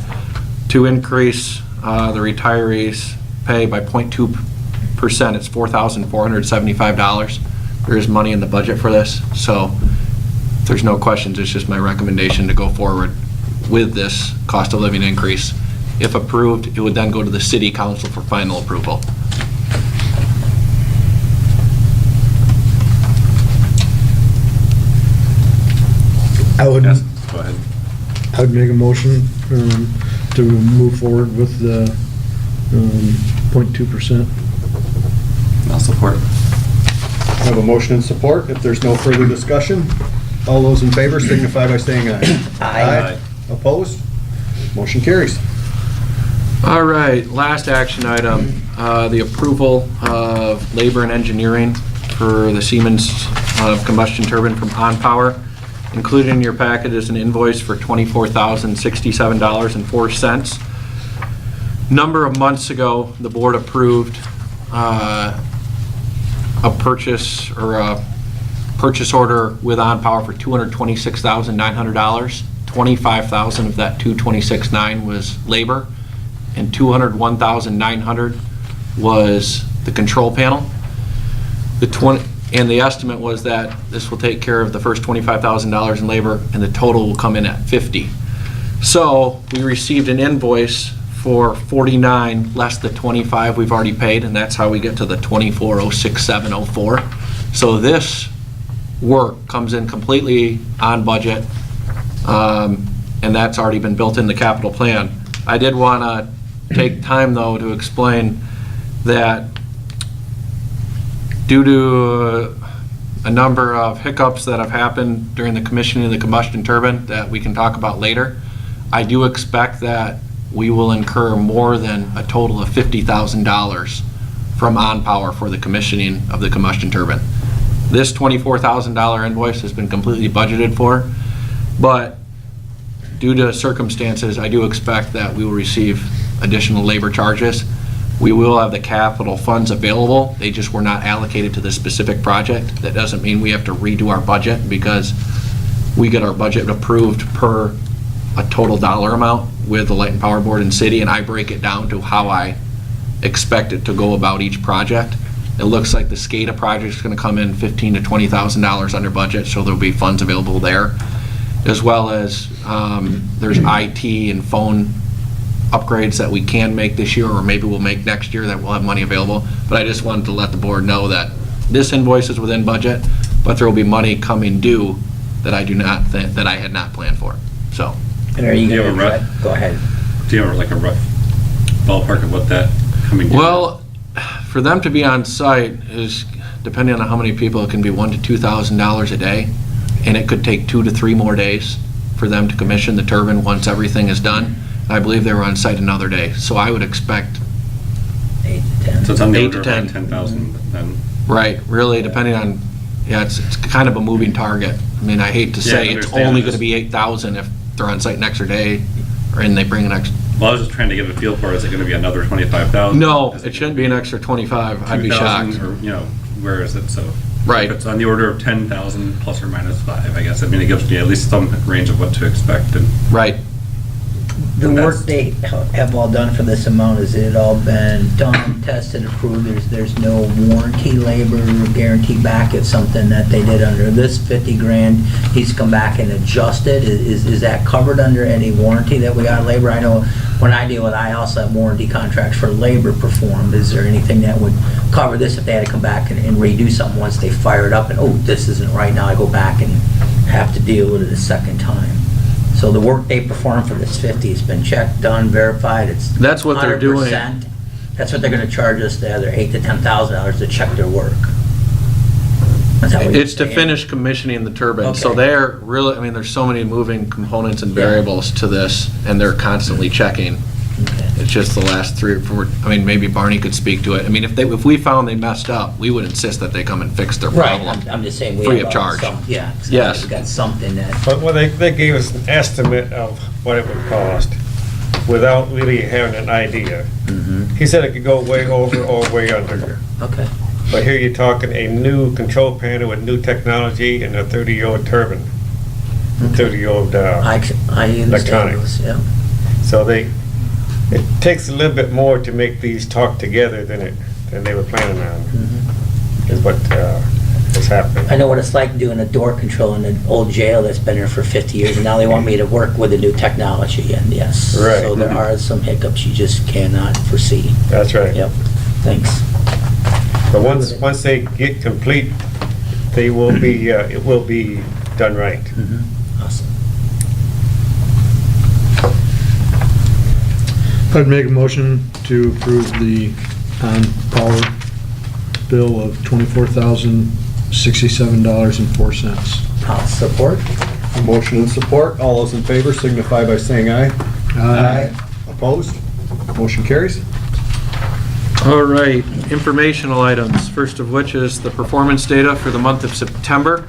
To increase the retirees' pay by 0.2%, it's $4,475. There is money in the budget for this, so if there's no questions, it's just my recommendation to go forward with this cost of living increase. If approved, it would then go to the city council for final approval. Yes, go ahead. I'd make a motion to move forward with the 0.2%. I'll support. I have a motion and support. If there's no further discussion, all those in favor signify by saying aye. Aye. Opposed? Motion carries. All right, last action item, the approval of labor and engineering for the Siemens combustion turbine from OnPower. Included in your packet is an invoice for $24,067.04. Number of months ago, the board approved a purchase order with OnPower for $226,900. $25,000 of that $226,900 was labor, and $201,900 was the control panel. And the estimate was that this will take care of the first $25,000 in labor, and the total will come in at $50,000. So we received an invoice for $49,000 less the $25,000 we've already paid, and that's how we get to the $24,067.04. So this work comes in completely on budget, and that's already been built in the capital plan. I did want to take time, though, to explain that due to a number of hiccups that have happened during the commissioning of the combustion turbine that we can talk about later, I do expect that we will incur more than a total of $50,000 from OnPower for the commissioning of the combustion turbine. This $24,000 invoice has been completely budgeted for, but due to circumstances, I do expect that we will receive additional labor charges. We will have the capital funds available. They just were not allocated to this specific project. That doesn't mean we have to redo our budget, because we get our budget approved per a total dollar amount with the Light and Power Board and City, and I break it down to how I expect it to go about each project. It looks like the SCADA project is going to come in $15,000 to $20,000 under budget, so there'll be funds available there, as well as there's IT and phone upgrades that we can make this year, or maybe we'll make next year, that we'll have money available. But I just wanted to let the board know that this invoice is within budget, but there will be money coming due that I had not planned for. So. And are you Do you have a gonna, rough- go ahead. Do you have like a rough ballpark of what that coming due? Well, for them to be on site is, depending on how many people, it can be $1,000 to $2,000 a day, and it could take 2 to 3 more days for them to commission the turbine once everything is done. I believe they were on site another day, so I would expect, 8 to 10. So it's on the 8 order to of 10. like 10,000 then? right, really, depending on, yeah, it's kind of a moving target. I mean, I hate to Yeah, I say it's understand. only going to be 8,000 if they're on site next day, and they bring an extra. Well, I was just trying to get a feel for, is it going to be another 25,000? No, Is it shouldn't be an extra 25. I'd be 2,000, shocked. Or, where is it? So Right. if it's on the order of 10,000 plus or minus 5, I guess. I mean, it gives me at least some range of what to expect. And Right. The And work that's- they have all done for this amount, has it all been done, tested, approved? There's no warranty labor guarantee back if something that they did under this 50 grand, he's come back and adjusted? Is that covered under any warranty that we got labor? I know when I deal with, I also have warranty contracts for labor performed. Is there anything that would cover this if they had to come back and redo something once they fire it up and, oh, this isn't right, now I go back and have to deal with it a second time? So the work they perform for this 50 has been checked, done, verified, it's That's what they're doing. 100%. That's what they're gonna charge us, the other $8,000 to $10,000 to check their work. Is that what you're It's to saying? finish commissioning the turbine. So Okay. they're really, I mean, there's so many moving components and Yeah. variables to this, and they're constantly checking. Okay. It's just the last 3 or 4, I mean, maybe Barney could speak to it. I mean, if we found they messed up, we would insist that they come and fix their Right, problem. I'm just saying we Free have of charge. Yeah. Yes. We've got something that, But well, they gave us an estimate of what it would cost without really having an idea. He said it could go way over or way under. okay. But here you're talking a new control panel with new technology and a 30-year-old turbine, 30-year-old, I understand Electronics. those, yeah. so it takes a little bit more to make these talk together than they were planning on, is what is happening. I know what it's like doing a door control in an old jail that's been there for 50 years, and now they want me to work with the new technology, and yes. Right. So there are some hiccups you just cannot foresee. That's right. Yep, thanks. But once they get complete, they will be, it will be done right. Awesome. I'd make a motion to approve the OnPower bill of $24,067.04. I'll support. Motion and support. All those in favor signify by saying aye. Opposed? Motion carries. All right, informational items, first of which is the performance data for the month of September.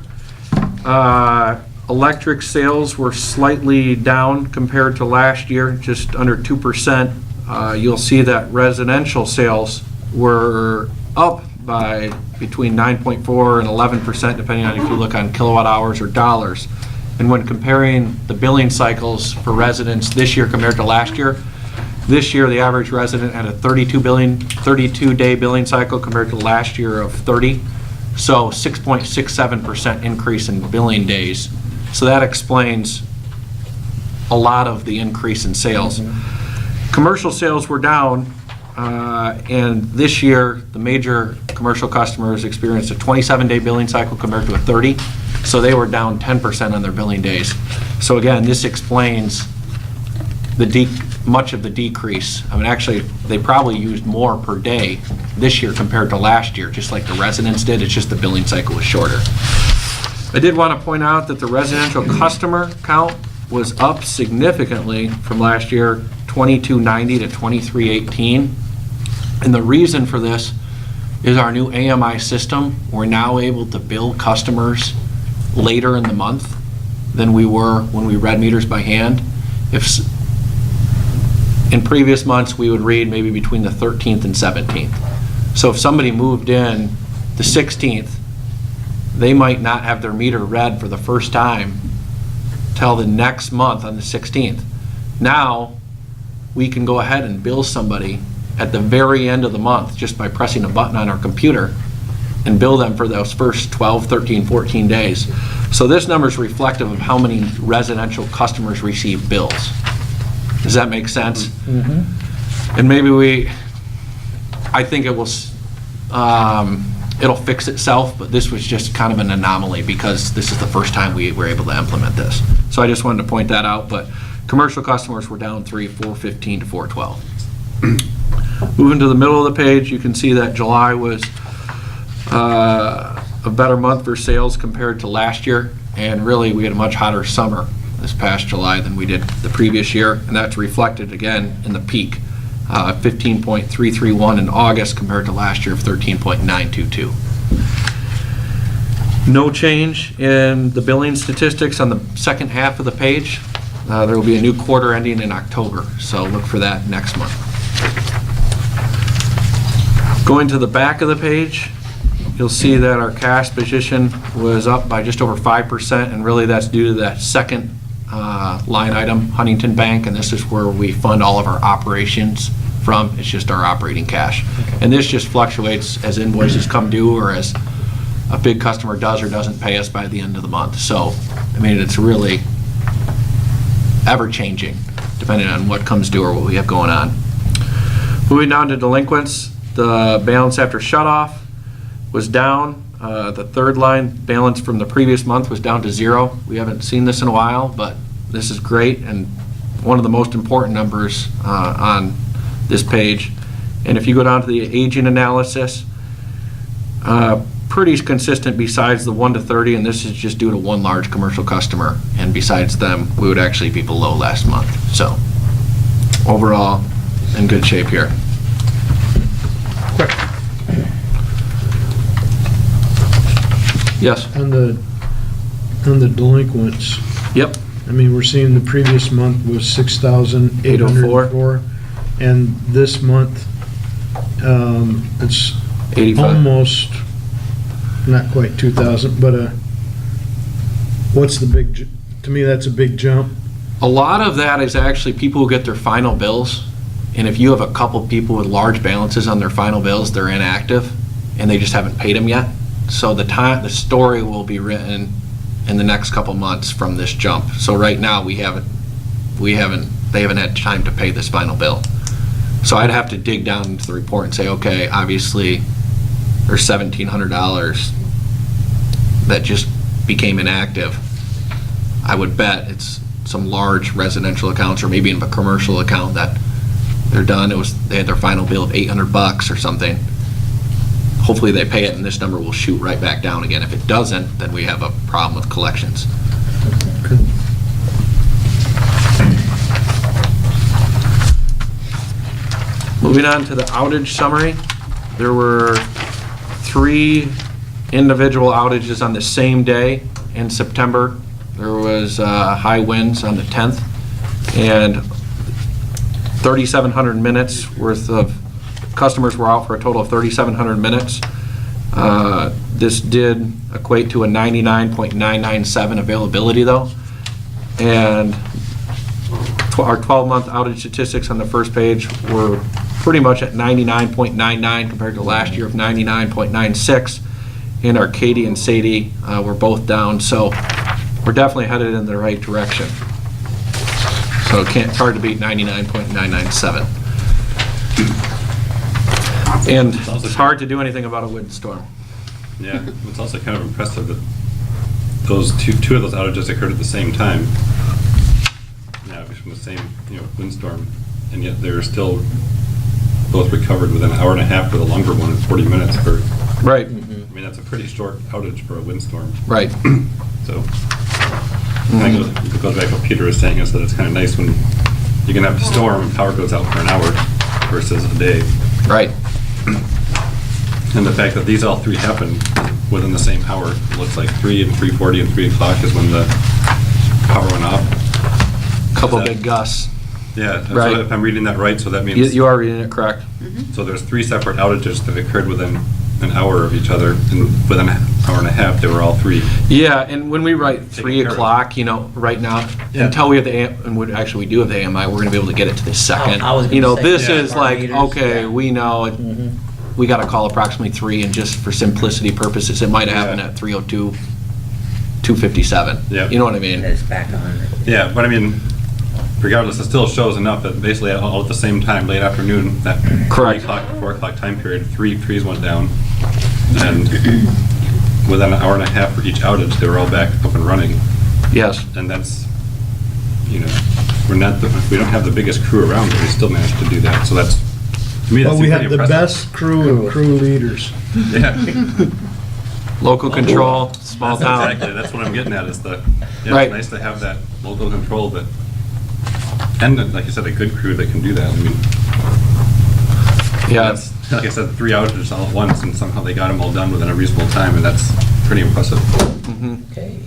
Electric sales were slightly down compared to last year, just under 2%. You'll see that residential sales were up by between 9.4 and 11%, depending on if you look on kilowatt hours or dollars. And when comparing the billing cycles for residents this year compared to last year, this year the average resident had a 32-day billing cycle compared to last year of 30. So 6.67% increase in billing days. So that explains a lot of the increase in sales. Commercial sales were down, and this year the major commercial customers experienced a 27-day billing cycle compared to a 30. So they were down 10% on their billing days. So again, this explains much of the decrease. I mean, actually, they probably used more per day this year compared to last year, just like the residents did. It's just the billing cycle was shorter. I did want to point out that the residential customer count was up significantly from last year, 2290 to 2318. And the reason for this is our new AMI system. We're now able to bill customers later in the month than we were when we read meters by hand. In previous months, we would read maybe between the 13th and 17th. So if somebody moved in the 16th, they might not have their meter read for the first time till the next month on the 16th. Now, we can go ahead and bill somebody at the very end of the month just by pressing a button on our computer and bill them for those first 12, 13, 14 days. So this number is reflective of how many residential customers receive bills. Does that make sense? And maybe I think it will, it'll fix itself, but this was just kind of an anomaly because this is the first time we were able to implement this. So I just wanted to point that out, but commercial customers were down 415 to 412. Moving to the middle of the page, you can see that July was a better month for sales compared to last year, and really we had a much hotter summer this past July than we did the previous year, and that's reflected again in the peak, 15.331 in August compared to last year of 13.922. No change in the billing statistics on the second half of the page. There will be a new quarter ending in October, so look for that next month. Going to the back of the page, you'll see that our cash position was up by just over 5%, and really that's due to that second line item, Huntington Bank, and this is where we fund all of our operations from. It's just our operating cash. And this just fluctuates as invoices come due or as a big customer does or doesn't pay us by the end of the month. So, I mean, it's really ever-changing depending on what comes due or what we have going on. Moving down to delinquents, the balance after shutoff was down. The third line balance from the previous month was down to 0. We haven't seen this in a while, but this is great and one of the most important numbers on this page. And if you go down to the aging analysis, pretty consistent besides the 1 to 30, and this is just due to one large commercial customer, and besides them, we would actually be below last month. So overall, in good shape here. Yes. On the delinquents, Yep. I mean, we're seeing the previous month was 6,804. And this month, it's 85. almost, not quite 2,000, but what's the big, to me, that's a big jump. A lot of that is actually people who get their final bills, and if you have a couple people with large balances on their final bills, they're inactive, and they just haven't paid them yet. So the story will be written in the next couple months from this jump. So right now they haven't had time to pay this final bill. So I'd have to dig down into the report and say, okay, obviously there's $1,700 that just became inactive. I would bet it's some large residential accounts or maybe even a commercial account that they're done. They had their final bill of $800 or something. Hopefully they pay it and this number will shoot right back down again. If it doesn't, then we have a problem with collections. Moving on to the outage summary, there were 3 individual outages on the same day in September. There was high winds on the 10th, and 3,700 minutes worth of customers were out for a total of 3,700 minutes. This did equate to a 99.997 availability though, and our 12-month outage statistics on the first page were pretty much at 99.99 compared to last year of 99.96. And our Katie and Sadie were both down, so we're definitely headed in the right direction. So it's hard to beat 99.997. And it's hard to do anything about a windstorm. Yeah, it's also kind of impressive that those two of those outages occurred at the same time. Yeah, from the same windstorm, and yet they're still both recovered within an hour and a half for the longer one, 40 minutes for. Right. I mean, that's a pretty short outage for a windstorm. Right. So, I think it goes back to what Peter was saying, is that it's kind of nice when you can have the storm and power goes out for an hour versus a day. Right. And the fact that these all 3 happened within the same hour, it looks like 3 and 3:40 and 3 o'clock is when the power went off. Couple big gusts. Yeah, so Right. if I'm reading that right, so that means. You are reading it correct. So there's 3 separate outages that occurred within an hour of each other, and within an hour and a half, they were all 3. Yeah, and when we write 3 care of. o'clock, right now, Yeah. until we have the, and we do have the AMI, we're gonna be able to get it to the second. I was gonna say, This yeah. is like, Meters, okay, yeah. we know, we gotta call approximately 3, and just for simplicity purposes, it might have happened Yeah. at 3:02, 2:57. Yeah. You know what I And mean? it's back on. Yeah, but I mean, regardless, it still shows enough that basically all at the same time, late afternoon, that 3 Correct. o'clock, 4 o'clock time period, 3 trees went down. And within an hour and a half for each outage, they were all back up and running. Yes. And that's, we don't have the biggest crew around, but we still managed to do that. So that's, to me, that's But we pretty have the impressive. best crew and crew leaders. Yeah. Local control, small That's town. exactly, that's what I'm getting at, is Right. it's nice to have that local control that, and like you said, a good crew that can do that. I mean, Yeah. that's, like I said, 3 outages all at once, and somehow they got them all done within a reasonable time, and that's pretty impressive. Okay.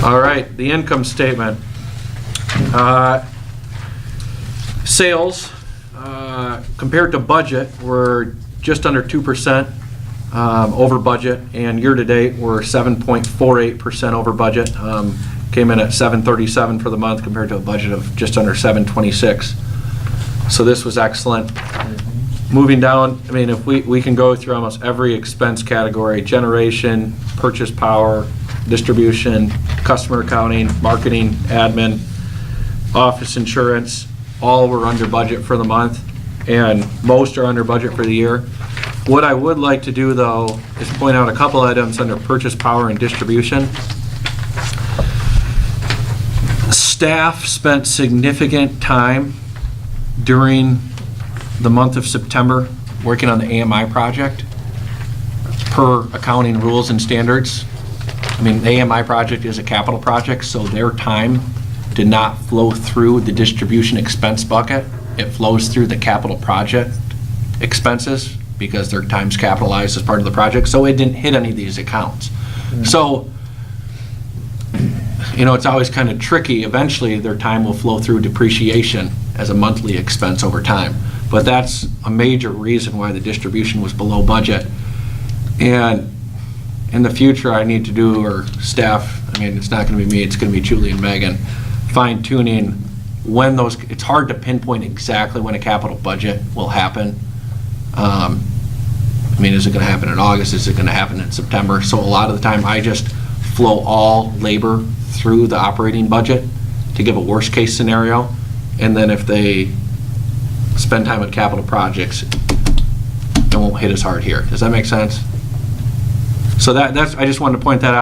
All right, the income statement. Sales, compared to budget, were just under 2% over budget, and year-to-date, we're 7.48% over budget. Came in at 737 for the month compared to a budget of just under 726. So this was excellent. Moving down, I mean, if we can go through almost every expense category: generation, purchase power, distribution, customer accounting, marketing, admin, office insurance, all were under budget for the month, and most are under budget for the year. What I would like to do, though, is point out a couple items under purchase power and distribution. Staff spent significant time during the month of September working on the AMI project per accounting rules and standards. I mean, the AMI project is a capital project, so their time did not flow through the distribution expense bucket. It flows through the capital project expenses because their time's capitalized as part of the project, so it didn't hit any of these accounts. So, it's always kind of tricky. Eventually, their time will flow through depreciation as a monthly expense over time. But that's a major reason why the distribution was below budget. And in the future, I need to do, or staff, I mean, it's not going to be me, it's going to be Julie and Megan, fine tuning when those, it's hard to pinpoint exactly when a capital budget will happen. I mean, is it going to happen in August? Is it going to happen in September? So a lot of the time, I just flow all labor through the operating budget to give a worst-case scenario. And then if they spend time on capital projects, it won't hit as hard here. Does that make sense? So that's, I just wanted to point that out.